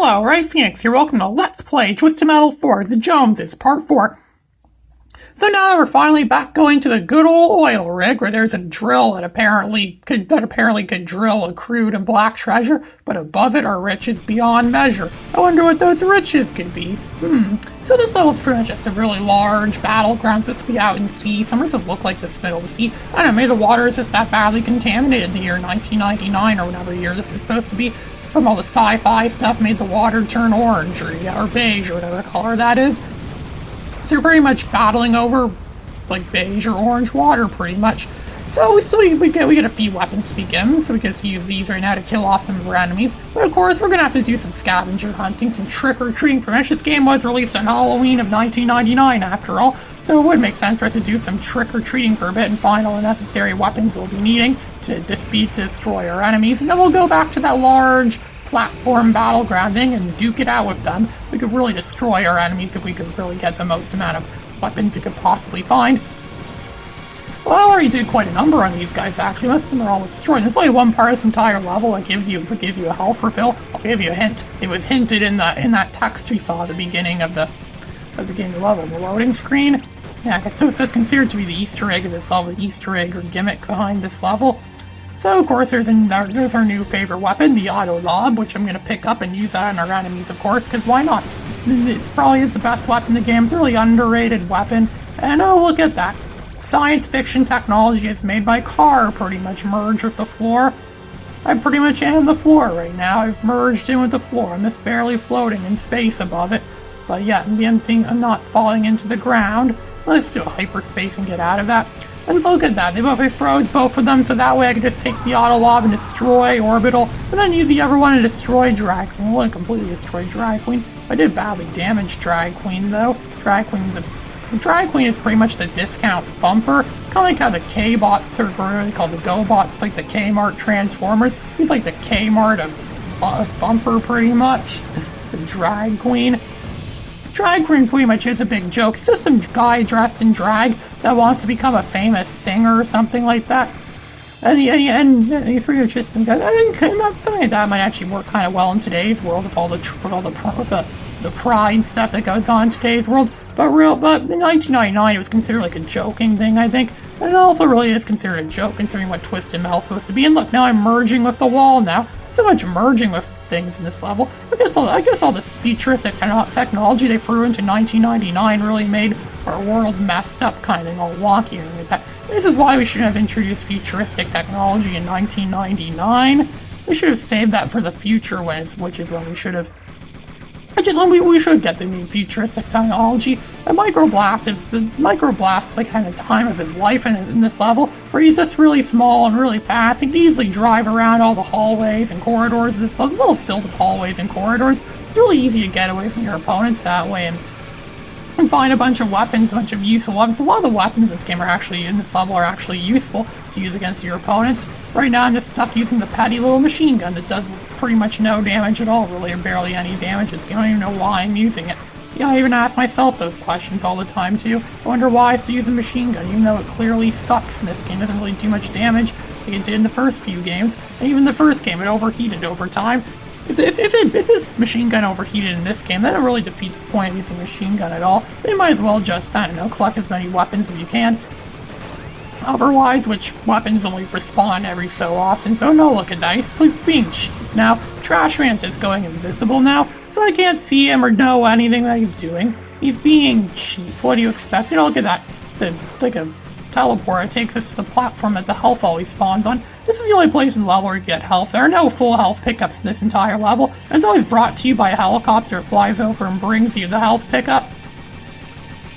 Hello, Ray Phoenix here. Welcome to Let's Play Twisted Metal 4, The Joneses, Part 4. So now we're finally back going to the good old oil rig, where there's a drill that apparently could drill a crude and black treasure, but above it are riches beyond measure. I wonder what those riches could be. So this level's pretty much just a really large battleground. This will be out in sea. Some of it look like the middle of the sea. I don't know, maybe the water is just that badly contaminated in the year 1999 or whatever year this is supposed to be. From all the sci-fi stuff made the water turn orange or beige or whatever color that is. So you're pretty much battling over like beige or orange water pretty much. So we get a few weapons to begin, so we can use these right now to kill off some of our enemies. But of course we're gonna have to do some scavenger hunting, some trick-or-treating. Pretty much this game was released on Halloween of 1999 after all, so it would make sense for us to do some trick-or-treating for a bit and find all the necessary weapons we'll be needing to destroy our enemies. And then we'll go back to that large platform battleground thing and duke it out with them. We could really destroy our enemies if we could really get the most amount of weapons we could possibly find. Well, I already did quite a number on these guys actually. Most of them are almost destroyed. There's only one part of this entire level that gives you a health refill. I'll give you a hint. It was hinted in that text we saw at the beginning of the level, the loading screen. Yeah, that's considered to be the Easter egg of this level, the Easter egg or gimmick behind this level. So, of course, there's our new favorite weapon, the Auto Lob, which I'm going to pick up and use that on our enemies, of course, because why not? This probably is the best weapon in the game. It's a really underrated weapon. And oh, look at that. Science fiction technology is made by car pretty much merged with the floor. I pretty much am the floor right now. I've merged in with the floor. I'm just barely floating in space above it. But yet, I'm not falling into the ground. Let's do a hyperspace and get out of that. And look at that, I froze both of them, so that way I could just take the Auto Lob and destroy Orbital, and then use the other one to destroy Drag Queen. I wouldn't completely destroy Drag Queen. I did badly damage Drag Queen, though. Drag Queen is pretty much the discount Thumper. Kind of like how the K-Bots, or what are they called, the Go-Bots, like the Kmart Transformers. He's like the Kmart of Thumper, pretty much. The Drag Queen. Drag Queen pretty much is a big joke. It's just some guy dressed in drag that wants to become a famous singer or something like that. And you pretty much just some guy. Something like that might actually work kind of well in today's world with all the pride stuff that goes on in today's world. But in 1999 it was considered like a joking thing, I think. And it also really is considered a joke considering what Twisted Metal is supposed to be. And look, now I'm merging with the wall now. So much merging with things in this level. I guess all this futuristic technology they threw into 1999 really made our world messed up kind of thing, all wonky and like that. This is why we shouldn't have introduced futuristic technology in 1999. We should have saved that for the future, which is when we should have. We should get the new futuristic technology. And Microblast is like kind of time of his life in this level, where he's just really small and really fast. He can easily drive around all the hallways and corridors. This level's all filled with hallways and corridors. It's really easy to get away from your opponents that way and find a bunch of weapons, a bunch of useful weapons. A lot of the weapons in this level are actually useful to use against your opponents. Right now I'm just stuck using the petty little machine gun that does pretty much no damage at all, really, or barely any damage. I don't even know why I'm using it. Yeah, I even ask myself those questions all the time too. I wonder why I still use a machine gun, even though it clearly sucks in this game. It doesn't really do much damage like it did in the first few games. And even the first game, it overheated over time. If this machine gun overheated in this game, then it really defeats the point of using a machine gun at all. They might as well just, I don't know, collect as many weapons as you can. Otherwise, which weapons only respawn every so often, so no, look at that, he's being cheap now. Trash Man's is going invisible now, so I can't see him or know anything that he's doing. He's being cheap. What do you expect? Look at that. It's like a teleport. It takes us to the platform that the health always spawns on. This is the only place in the level where you get health. There are no full health pickups in this entire level, and it's always brought to you by a helicopter that flies over and brings you the health pickup.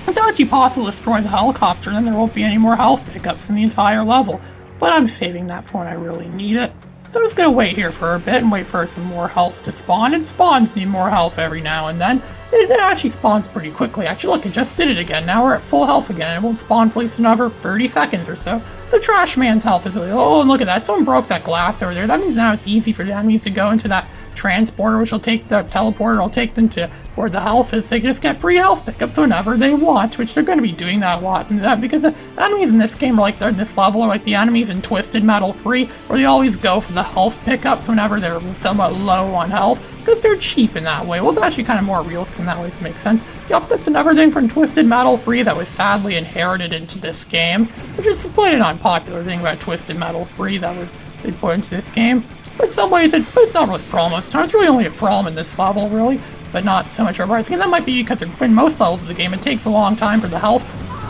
It's actually possible to destroy the helicopter, and then there won't be any more health pickups in the entire level. But I'm saving that for when I really need it. So I'm just gonna wait here for a bit and wait for some more health to spawn. And spawns need more health every now and then. It actually spawns pretty quickly. Actually, look, it just did it again. Now we're at full health again. It won't spawn for at least another 30 seconds or so. So Trash Man's health is really low. Oh, and look at that. Someone broke that glass over there. That means now it's easy for the enemies to go into that transporter, which will take the teleporter, will take them to where the health is. They can just get free health pickups whenever they want, which they're going to be doing that a lot. Because the enemies in this game are like in this level are like the enemies in Twisted Metal 3, where they always go for the health pickups whenever they're somewhat low on health. because they're cheap in that way. Well, it's actually kind of more realistic in that way, so it makes sense. Yup, that's another thing from Twisted Metal 3 that was sadly inherited into this game, which is quite an unpopular thing about Twisted Metal 3 that they put into this game. But in some ways, it's not really a problem most times. It's really only a problem in this level, really, but not so much over. I think that might be because in most levels of the game, it takes a long time for the health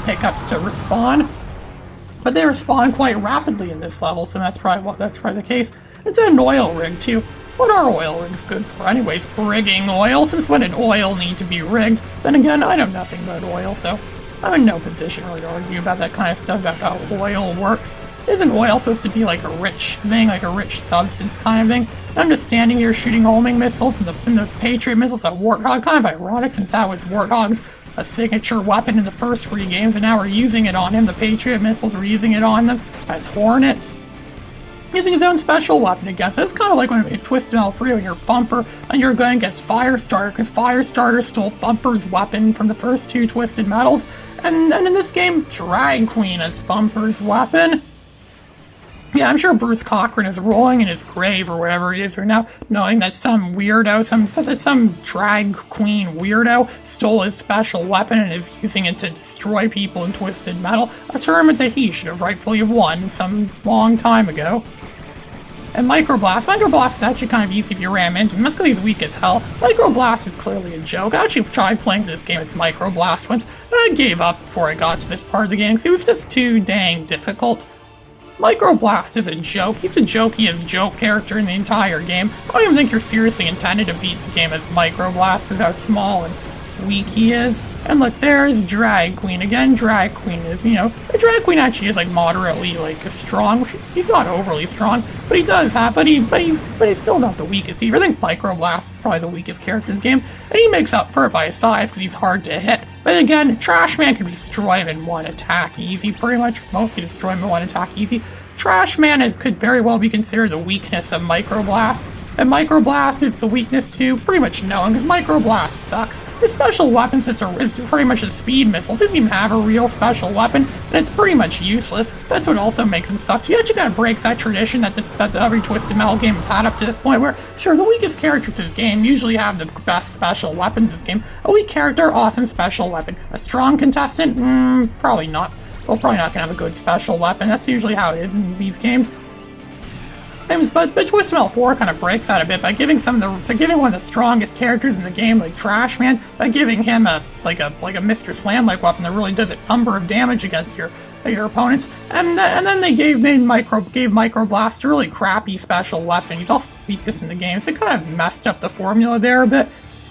pickups to respawn. But they respawn quite rapidly in this level, so that's probably the case. It's an oil rig, too. What are oil rigs good for anyways? Rigging oil? Since when did oil need to be rigged? Then again, I know nothing about oil, so I'm in no position really to argue about that kind of stuff, about how oil works. Isn't oil supposed to be like a rich thing, like a rich substance kind of thing? I'm just standing here shooting homing missiles and those Patriot missiles at Warthog. Kind of ironic since that was Warthog's a signature weapon in the first 3 games, and now we're using it on him. The Patriot missiles, we're using it on them as Hornets. Using his own special weapon against it. It's kind of like when in Twisted Metal 3 when you're Thumper and you're going against Firestarter, because Firestarter stole Thumper's weapon from the first 2 Twisted Metals, and in this game, Drag Queen is Thumper's weapon. Yeah, I'm sure Bruce Cochran is rolling in his grave or wherever he is right now, knowing that some weirdo, some drag queen weirdo stole his special weapon and is using it to destroy people in Twisted Metal, a tournament that he should have rightfully have won some long time ago. And Microblast is actually kind of easy if you ram into him. That's because he's weak as hell. Microblast is clearly a joke. I actually tried playing this game as Microblast once, and I gave up before I got to this part of the game because it was just too dang difficult. Microblast is a joke. He's the jokiest joke character in the entire game. I don't even think you're seriously intended to beat the game as Microblast with how small and weak he is. And look, there's Drag Queen. Again, Drag Queen is, a Drag Queen actually is like moderately strong. He's not overly strong, but he does have, but he's still not the weakest either. I think Microblast is probably the weakest character in the game, and he makes up for it by his size because he's hard to hit. But again, Trash Man can destroy him in one attack easy, pretty much. Mostly destroy him in one attack easy. Trash Man could very well be considered the weakness of Microblast. And Microblast is the weakness to pretty much no one, because Microblast sucks. His special weapon is pretty much a speed missile. He doesn't even have a real special weapon, and it's pretty much useless. That's what also makes him suck. So he actually kind of breaks that tradition that every Twisted Metal game has had up to this point, where, sure, the weakest characters in this game usually have the best special weapons in this game. A weak character, awesome special weapon. A strong contestant? Probably not. Well, probably not going to have a good special weapon. That's usually how it is in these games. But Twisted Metal 4 kind of breaks that a bit by giving one of the strongest characters in the game, like Trash Man, by giving him a Mr. Slam-like weapon that really does a number of damage against your opponents. And then they gave Microblast a really crappy special weapon. He's also the weakest in the game, so they kind of messed up the formula there a bit.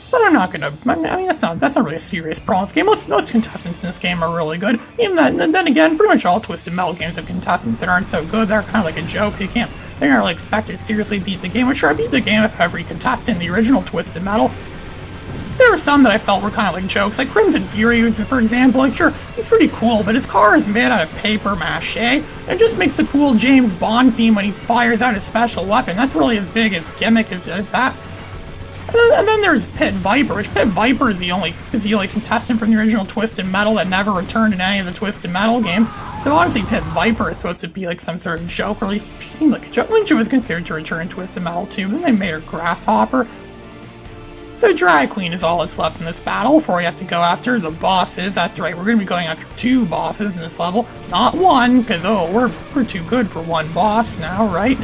But I'm not gonna. I mean, that's not really a serious problem in this game. Most contestants in this game are really good. Even that, and then again, pretty much all Twisted Metal games have contestants that aren't so good. They're kind of like a joke. They're not really expected to seriously beat the game. Which sure, I beat the game of every contestant in the original Twisted Metal. There were some that I felt were kind of like jokes, like Crimson Fury, for example. Like, sure, he's pretty cool, but his car is made out of paper mache. It just makes the cool James Bond theme when he fires out his special weapon. That's really as big as gimmick as that. And then there's Pit Viper, which Pit Viper is the only contestant from the original Twisted Metal that never returned in any of the Twisted Metal games. So obviously Pit Viper is supposed to be like some sort of joke, or at least she seemed like a joke. I think she was considered to return in Twisted Metal too, but then they made her Grasshopper. So Drag Queen is all that's left in this battle before we have to go after the bosses. That's right, we're going to be going after 2 bosses in this level, not 1, because we're too good for 1 boss now, right?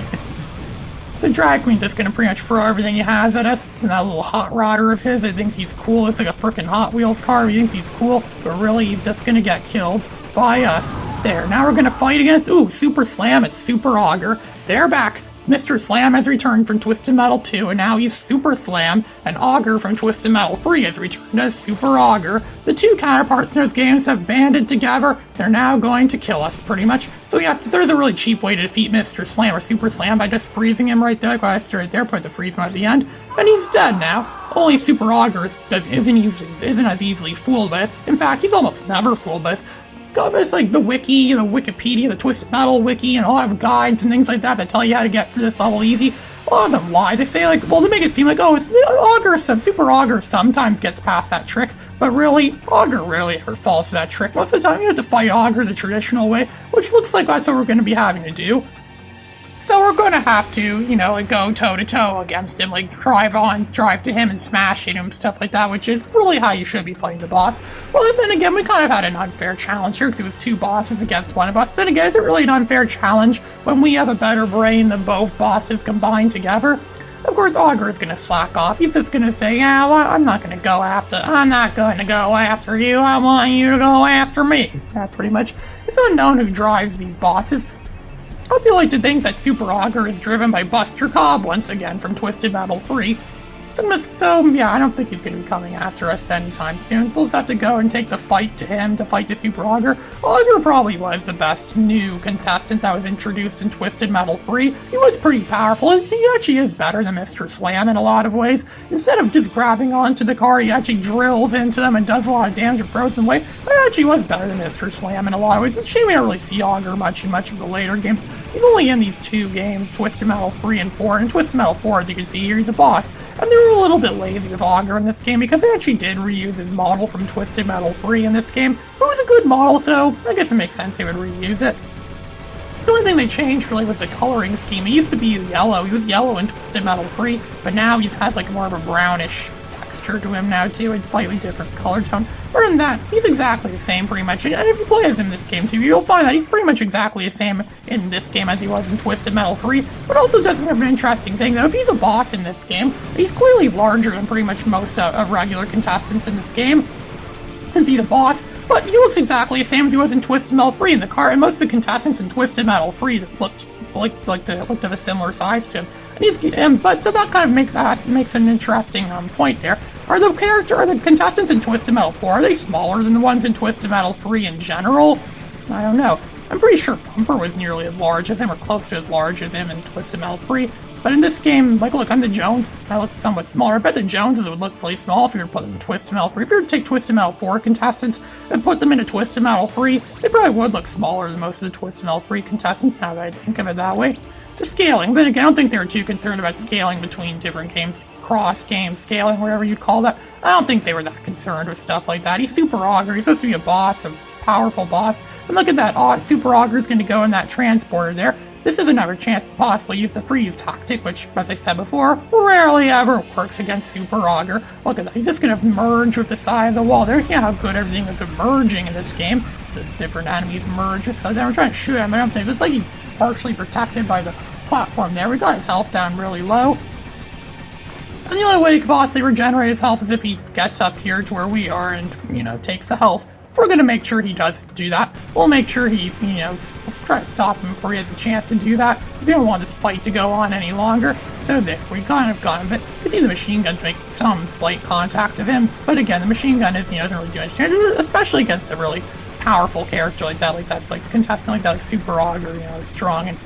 So Drag Queen's just gonna pretty much throw everything he has at us. And that little hot rodder of his, he thinks he's cool. It's like a frickin' Hot Wheels car. He thinks he's cool, but really he's just gonna get killed by us. There, now we're gonna fight against, Super Slam, it's Super Augur. They're back. Mr. Slam has returned from Twisted Metal 2, and now he's Super Slam, and Augur from Twisted Metal 3 has returned as Super Augur. The 2 counterparts in those games have banded together. They're now going to kill us, pretty much. So there's a really cheap way to defeat Mr. Slam or Super Slam by just freezing him right there. Like I stood right there, put the freeze him at the end, and he's dead now. Only Super Augur isn't as easily fooled by us. In fact, he's almost never fooled by us. It's like the wiki, the Wikipedia, the Twisted Metal wiki, and a lot of guides and things like that tell you how to get through this level easy. A lot of them lie. They say they make it seem like, Super Augur sometimes gets past that trick, but really, Augur rarely ever falls to that trick. Most of the time, you have to fight Augur the traditional way, which looks like that's what we're going to be having to do. So we're gonna have to, like, go toe-to-toe against him, like, drive to him and smash him, stuff like that, which is really how you should be fighting the boss. Well, then again, we kind of had an unfair challenge here, because it was two bosses against one of us. Then again, is it really an unfair challenge when we have a better brain than both bosses combined together? Of course, Augur is gonna slack off. He's just gonna say, yeah, well, I'm not gonna go after you, I want you to go after me. Yeah, pretty much. It's unknown who drives these bosses. Hope you like to think that Super Augur is driven by Buster Cobb once again from Twisted Metal 3. So yeah, I don't think he's going to be coming after us anytime soon, so we'll just have to go and take the fight to him to fight the Super Augur. Augur probably was the best new contestant that was introduced in Twisted Metal 3. He was pretty powerful. He actually is better than Mr. Slam in a lot of ways. Instead of just grabbing onto the car, he actually drills into them and does a lot of damage and throws them away. But he actually was better than Mr. Slam in a lot of ways. It's a shame we don't really see Augur much in much of the later games. He's only in these two games, Twisted Metal 3 and 4. And Twisted Metal 4, as you can see here, he's a boss. And they were a little bit lazy with Augur in this game because they actually did reuse his model from Twisted Metal 3 in this game. But it was a good model, so I guess it makes sense they would reuse it. The only thing they changed really was the coloring scheme. He used to be yellow. He was yellow in Twisted Metal 3, but now he has like more of a brownish texture to him now too, and slightly different color tone. Other than that, he's exactly the same pretty much. And if you play as him in this game too, you'll find that he's pretty much exactly the same in this game as he was in Twisted Metal 3. But also does have an interesting thing though. If he's a boss in this game, he's clearly larger than pretty much most of regular contestants in this game, since he's a boss. But he looks exactly the same as he was in Twisted Metal 3 in the car, and most of the contestants in Twisted Metal 3 looked of a similar size to him. But so that kind of makes an interesting point there. Are the contestants in Twisted Metal 4, are they smaller than the ones in Twisted Metal 3 in general? I don't know. I'm pretty sure Thumper was nearly as large as him, or close to as large as him in Twisted Metal 3. But in this game, like, look, I'm the Jones. I look somewhat smaller. I bet the Joneses would look really small if you were to put them in Twisted Metal 3. If you were to take Twisted Metal 4 contestants and put them into Twisted Metal 3, they probably would look smaller than most of the Twisted Metal 3 contestants, now that I think of it that way. The scaling, but again, I don't think they were too concerned about scaling between different games, cross-game scaling, whatever you'd call that. I don't think they were that concerned with stuff like that. He's Super Augur. He's supposed to be a boss, a powerful boss. And look at that. Super Augur's going to go in that transporter there. This is another chance to possibly use the freeze tactic, which, as I said before, rarely ever works against Super Augur. Look at that. He's just going to merge with the side of the wall. There's how good everything is merging in this game. The different enemies merge. So then we're trying to shoot him. I don't think it's like he's partially protected by the platform there. We got his health down really low. And the only way he could possibly regenerate his health is if he gets up here to where we are and, takes the health. We're going to make sure he does do that. We'll make sure he, let's try to stop him before he has a chance to do that, because we don't want this fight to go on any longer. So there, we kind of got him, but you see the machine gun's making some slight contact of him, but again, the machine gun is, doesn't really do much damage, especially against a really powerful character like contestant like that, like Super Augur, strong, and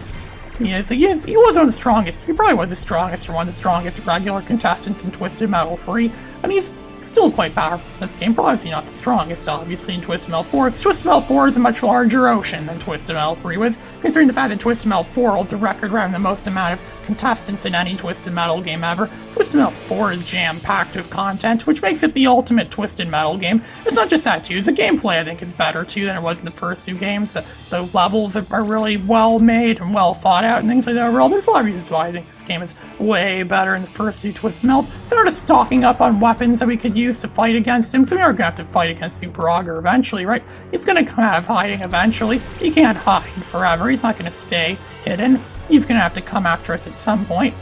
he was one of the strongest, he probably was the strongest, or one of the strongest regular contestants in Twisted Metal 3, and he's still quite powerful in this game. Probably not the strongest, obviously, in Twisted Metal 4, because Twisted Metal 4 is a much larger ocean than Twisted Metal 3 was, considering the fact that Twisted Metal 4 holds a record for having the most amount of contestants in any Twisted Metal game ever. Twisted Metal 4 is jam-packed with content, which makes it the ultimate Twisted Metal game. It's not just that, too. The gameplay, I think, is better, too, than it was in the first two games. The levels are really well-made and well-thought-out and things like that. Overall, there's a lot of reasons why I think this game is way better than the first two Twisted Metals. Sort of stocking up on weapons that we could use to fight against him, so we are going to have to fight against Super Augur eventually, right? He's going to come out of hiding eventually. He can't hide forever. He's not going to stay hidden. He's going to have to come after us at some point.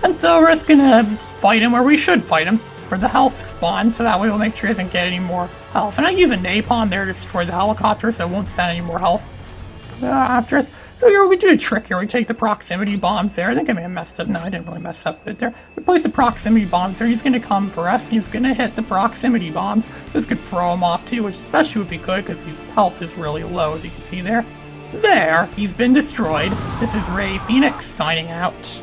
And so we're just going to fight him where we should fight him, where the health spawns, so that way we'll make sure he doesn't get any more health. And I use a napalm there to destroy the helicopter, so it won't send any more health after us. So here we do a trick here. We take the proximity bombs there. I think I may have messed up. No, I didn't really mess up a bit there. We place the proximity bombs there. He's going to come for us. He's going to hit the proximity bombs. This could throw him off too, which especially would be good because his health is really low, as you can see there. There, he's been destroyed. This is Ray Phoenix signing out.